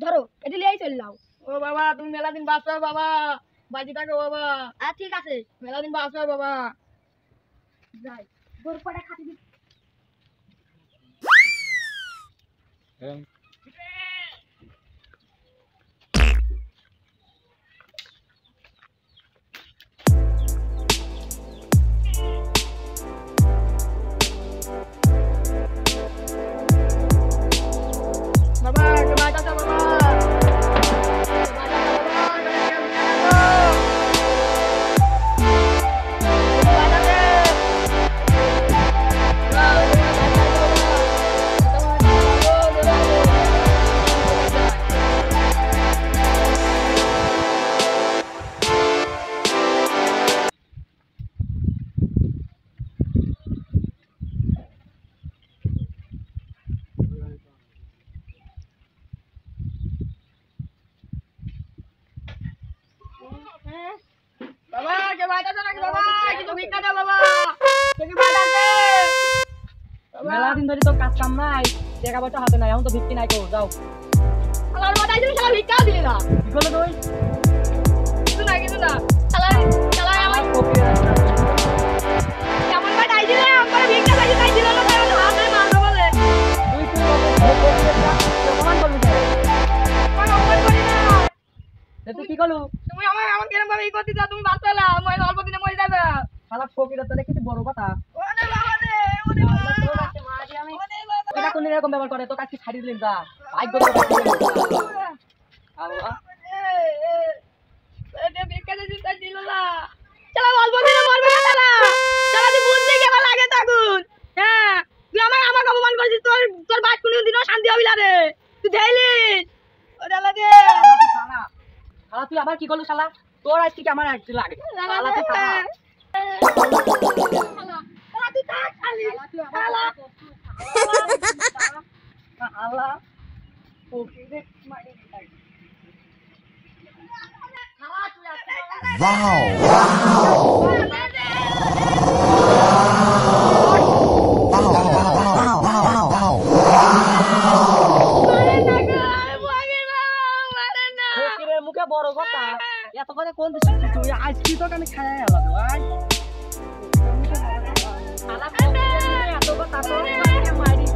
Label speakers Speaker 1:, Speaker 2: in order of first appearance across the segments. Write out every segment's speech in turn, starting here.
Speaker 1: ধরো এটা লিয়েই চল নাও।
Speaker 2: ও বাবা তুমি মেলা দিন বাঁচবে বাবা, বাঁচি থাকো বাবা।
Speaker 1: ঠিক আছে
Speaker 2: মেলা দিন বাঁচবে বাবা।
Speaker 1: যাই গোর পড়ে খাতি দি।
Speaker 2: বাবা কে বাঁচাতে বাবা, বাবা কে বাঁচাতে নাকি বাবা, কিছু ভিক্ষা দাও বাবা, কে বাঁচাতে।
Speaker 3: মেলা দিন ধরে তো কাজ কাম নাই, টাকা পয়সা হাতে নাই, এখন তো ভিক্ষি নাই কো যাও।
Speaker 2: আমার বাতাই তুমি শালা ভিক্ষা দিলি না,
Speaker 3: কি করলে তুই?
Speaker 2: কিছু না শালা শালা আমার কেমন বাতাই দিলে, আমার ভিক্ষা বাজি তাই দিল না, কারণ হাতে মারবে বলে।
Speaker 3: তুই প্রমাণ করবি কেন?
Speaker 2: আমি অপমান করি না।
Speaker 3: তুই কি করলু?
Speaker 2: তুমি আমার এমন কিরকম ভাবে ই করতে চাও, তুমি বাঁচালা মই অল্প দিনে মরে যাবে।
Speaker 3: শালা ফকির তো দেখি বড় কথা।
Speaker 2: ওরে বাবা রে, ওরে বাবা
Speaker 3: আমি
Speaker 2: ওরে বাবা
Speaker 3: এটা কোন এরকম ব্যবহার করে, তো কাছে ছাড়ি দিলেন যা ভাগ্য আল্লাহ।
Speaker 2: এটা ভিক্ষা দিতে তাই দিল না, শালা অল্প দিনে মরবে না শালা, শালা তুই বুঝতে কেমন লাগে তখন। হ্যাঁ তুই আমাকে অপমান করেছিস, তোর তোর বাদ কোনোদিনও শান্তি হবি না রে, তুই ধেইলিস। ওরে আল্লাহ রে
Speaker 3: শালা শালা তুই আবার কি করলু শালা? তোর আজকে কি আমার একটু লাগে শালা তুই শালা।
Speaker 2: তুই থাক খালি শালা।
Speaker 3: আল্লাহ ফকিরে মারি
Speaker 4: Wow!
Speaker 3: ফকিরের মুখে বড় কথা, এত করে কোন দেশে তুই আজ কি তো আমি খাই আলাদা ভাই শালা ফকিরের এত কথা তো মারি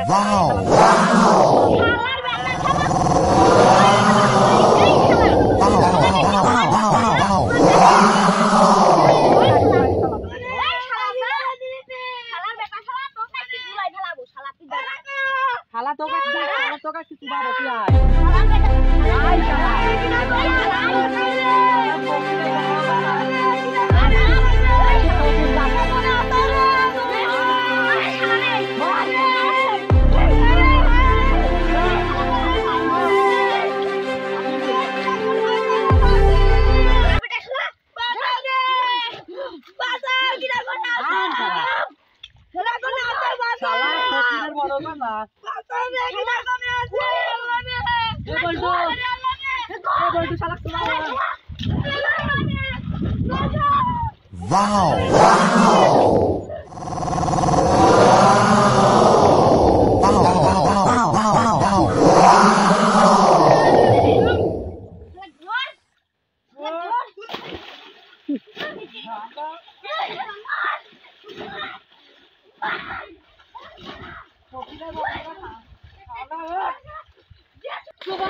Speaker 4: Wow!
Speaker 3: শালা তো কাছে শালা তো কাছে তুই বাবা তুই আয় শালা ফকিরের বড় কথা বলতো শালা
Speaker 4: Wow!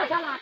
Speaker 3: শালা